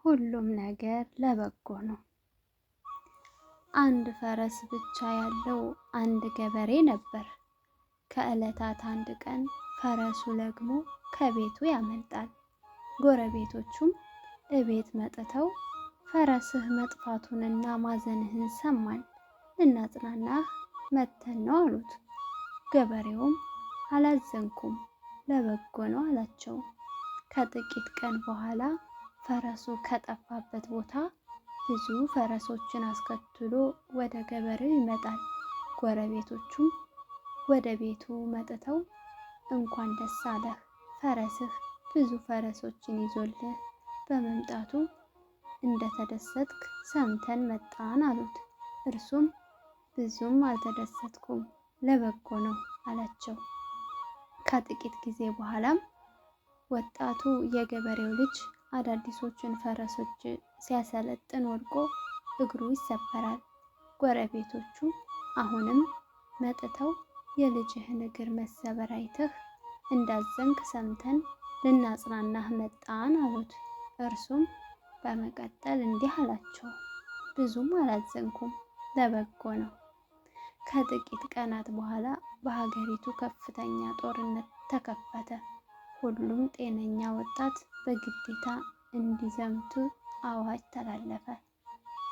ሁሉም ነገር ለበጎ ነው። አንድ ፈረስ ብቻ ያለው አንድ ገበሬ ነበር። ከዕለታት አንድ ቀን ፈረሱ ለግሞ ከቤቱ ያመልጣል። ጎረቤቶቹም እቤት መጥተው ፈረስህ መጥፋቱንና ማዘንህን ሰማን፣ ልናጽናናህ መተን ነው አሉት። ገበሬውም አላዘንኩም፣ ለበጎ ነው አላቸው። ከጥቂት ቀን በኋላ ፈረሱ ከጠፋበት ቦታ ብዙ ፈረሶችን አስከትሎ ወደ ገበሬው ይመጣል። ጎረቤቶቹም ወደ ቤቱ መጥተው እንኳን ደስ አለህ፣ ፈረስህ ብዙ ፈረሶችን ይዞልህ በመምጣቱ እንደተደሰትክ ሰምተን መጣን አሉት። እርሱም ብዙም አልተደሰትኩም፣ ለበጎ ነው አላቸው። ከጥቂት ጊዜ በኋላም ወጣቱ የገበሬው ልጅ አዳዲሶቹን ፈረሶች ሲያሰለጥን ወድቆ እግሩ ይሰበራል። ጎረቤቶቹ አሁንም መጥተው የልጅህን እግር መሰበር አይተህ እንዳዘንክ ሰምተን ልናጽናናህ መጣን አሉት። እርሱም በመቀጠል እንዲህ አላቸው፣ ብዙም አላዘንኩም፣ ለበጎ ነው። ከጥቂት ቀናት በኋላ በሀገሪቱ ከፍተኛ ጦርነት ተከፈተ። ሁሉም ጤነኛ ወጣት በግዴታ እንዲዘምቱ አዋጅ ተላለፈ።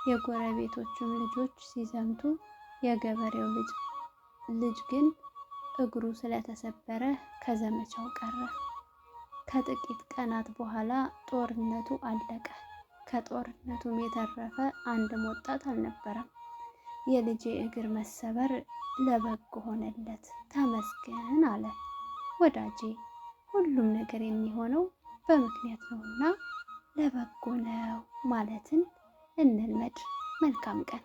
የጎረቤቶቹም ልጆች ሲዘምቱ የገበሬው ልጅ ግን እግሩ ስለተሰበረ ከዘመቻው ቀረ። ከጥቂት ቀናት በኋላ ጦርነቱ አለቀ። ከጦርነቱም የተረፈ አንድም ወጣት አልነበረም። የልጄ እግር መሰበር ለበጎ ሆነለት፣ ተመስገን አለ። ወዳጄ፣ ሁሉም ነገር የሚሆነው በምክንያት ነውና ለበጎ ነው ማለትን እንልመድ። መልካም ቀን።